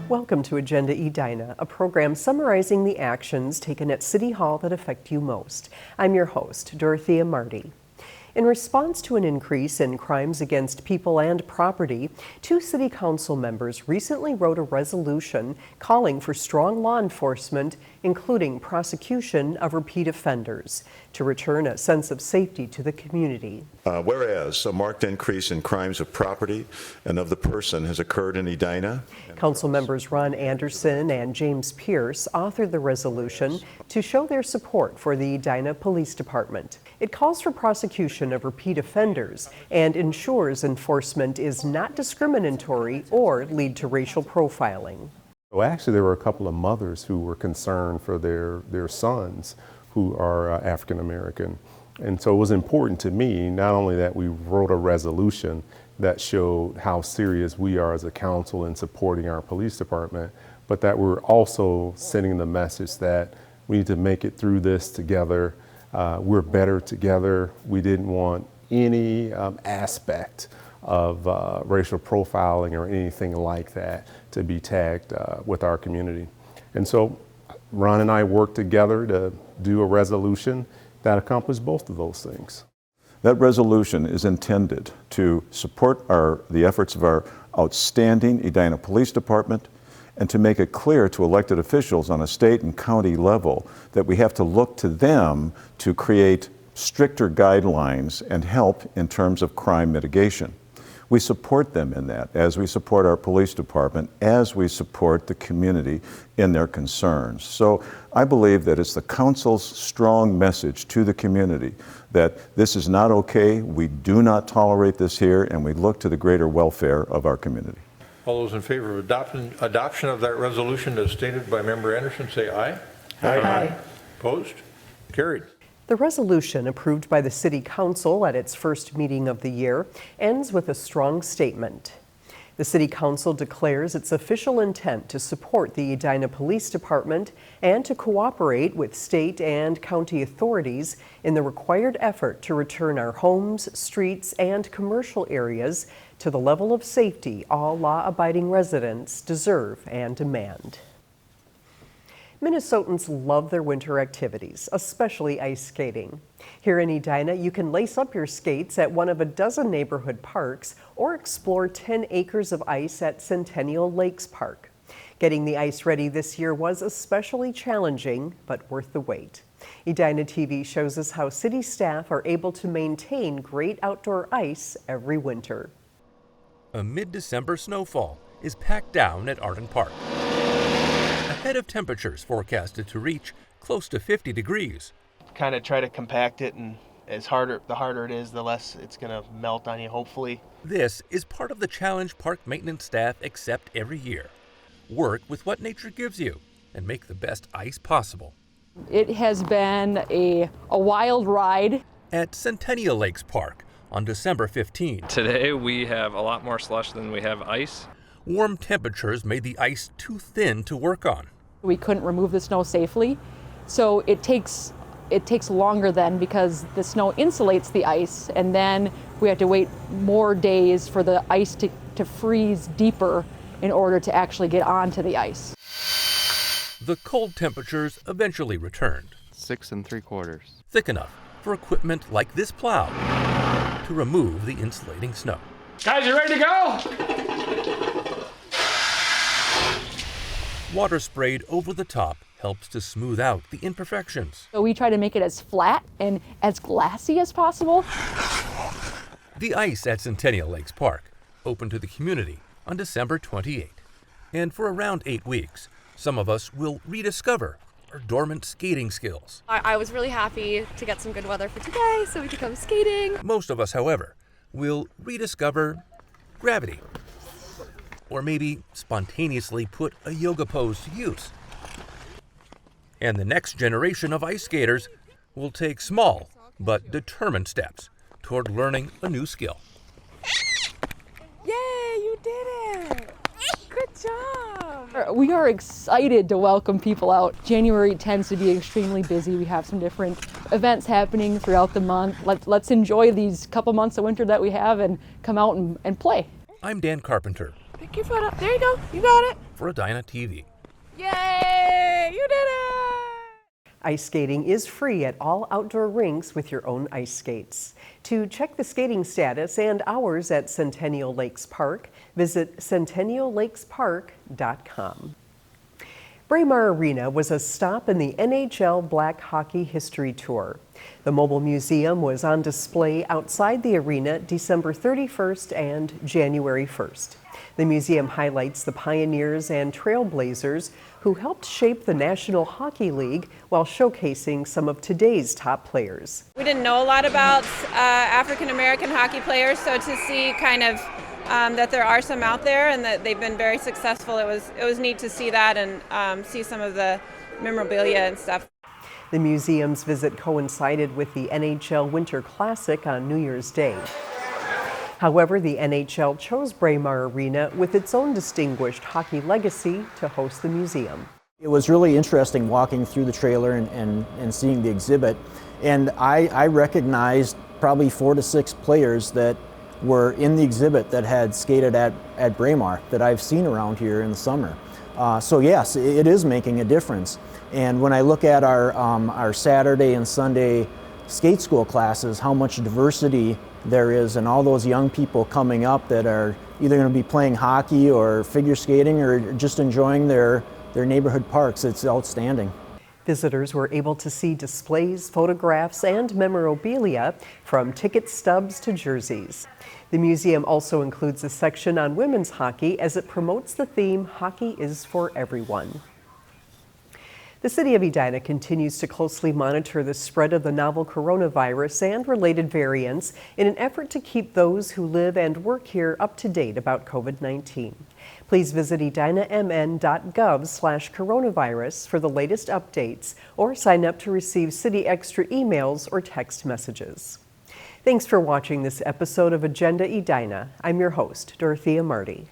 Welcome to Agenda Edina, a program summarizing the actions taken at City Hall that affect you most. I'm your host, Dorothea Marty. In response to an increase in crimes against people and property, 2 City Council members recently wrote a resolution calling for strong law enforcement, including prosecution of repeat offenders, to return a sense of safety to the community. Whereas a marked increase in crimes of property and of the person has occurred in Edina. Council members Ron Anderson and James Pierce authored the resolution to show their support for the Edina Police Department. It calls for prosecution of repeat offenders and ensures enforcement is not discriminatory or lead to racial profiling. Well, actually, there were a couple of mothers who were concerned for their sons who are African American. And so it was important to me, not only that we wrote a resolution that showed how serious we are as a council in supporting our police department, but that we're also sending the message that we need to make it through this together. We're better together. We didn't want any aspect of racial profiling or anything like that to be tagged with our community. And so Ron and I worked together to do a resolution that accomplished both of those things. That resolution is intended to support the efforts of our outstanding Edina Police Department and to make it clear to elected officials on a state and county level that we have to look to them to create stricter guidelines and help in terms of crime mitigation. We support them in that, as we support our police department, as we support the community in their concerns. So I believe that it's the council's strong message to the community that this is not okay, we do not tolerate this here, and we look to the greater welfare of our community. All those in favor of adoption of that resolution as stated by Member Anderson, say aye. Aye. Opposed? Carried. The resolution, approved by the City Council at its first meeting of the year, ends with a strong statement. The City Council declares its official intent to support the Edina Police Department and to cooperate with state and county authorities in the required effort to return our homes, streets, and commercial areas to the level of safety all law-abiding residents deserve and demand. Minnesotans love their winter activities, especially ice skating. Here in Edina, you can lace up your skates at one of a dozen neighborhood parks or explore 10 acres of ice at Centennial Lakes Park. Getting the ice ready this year was especially challenging, but worth the wait. Edina TV shows us how city staff are able to maintain great outdoor ice every winter. A mid-December snowfall is packed down at Arden Park, ahead of temperatures forecasted to reach close to 50 degrees. Kind of try to compact it, and the harder it is, the less it's going to melt on you, hopefully. This is part of the challenge park maintenance staff accept every year. Work with what nature gives you and make the best ice possible. It has been a wild ride. At Centennial Lakes Park on December 15. Today we have a lot more slush than we have ice. Warm temperatures made the ice too thin to work on. We couldn't remove the snow safely, so it takes longer then because the snow insulates the ice, and then we have to wait more days for the ice to freeze deeper in order to actually get onto the ice. The cold temperatures eventually returned. 6 3/4. Thick enough for equipment like this plow to remove the insulating snow. Guys, you ready to go? Water sprayed over the top helps to smooth out the imperfections. So we try to make it as flat and as glassy as possible. The ice at Centennial Lakes Park opened to the community on December 28. And for around 8 weeks, some of us will rediscover our dormant skating skills. I was really happy to get some good weather for today so we could come skating. Most of us, however, will rediscover gravity. Or maybe spontaneously put a yoga pose to use. And the next generation of ice skaters will take small but determined steps toward learning a new skill. Yay, you did it! Good job! We are excited to welcome people out. January tends to be extremely busy. We have some different events happening throughout the month. Let's enjoy these couple months of winter that we have and come out and play. I'm Dan Carpenter, Pick your foot up. There you go. You got it. For Edina TV. Yay! You did it! Ice skating is free at all outdoor rinks with your own ice skates. To check the skating status and hours at Centennial Lakes Park, visit centenniallakespark.com. Braemar Arena was a stop in the NHL Black Hockey History Tour. The mobile museum was on display outside the arena December 31st and January 1st. The museum highlights the pioneers and trailblazers who helped shape the National Hockey League while showcasing some of today's top players. We didn't know a lot about African American hockey players, so to see kind of that there are some out there and that they've been very successful, it was neat to see that and see some of the memorabilia and stuff. The museum's visit coincided with the NHL Winter Classic on New Year's Day. However, the NHL chose Braemar Arena with its own distinguished hockey legacy to host the museum. It was really interesting walking through the trailer and seeing the exhibit, and I recognized probably 4 to 6 players that were in the exhibit that had skated at Braemar that I've seen around here in the summer. So yes, it is making a difference. And when I look at our Saturday and Sunday skate school classes, how much diversity there is, and all those young people coming up that are either going to be playing hockey or figure skating or just enjoying their neighborhood parks, it's outstanding. Visitors were able to see displays, photographs, and memorabilia from ticket stubs to jerseys. The museum also includes a section on women's hockey as it promotes the theme, Hockey is for Everyone. The city of Edina continues to closely monitor the spread of the novel coronavirus and related variants in an effort to keep those who live and work here up to date about COVID-19. Please visit edinamn.gov/coronavirus for the latest updates or sign up to receive City Extra emails or text messages. Thanks for watching this episode of Agenda Edina. I'm your host, Dorothea Marty.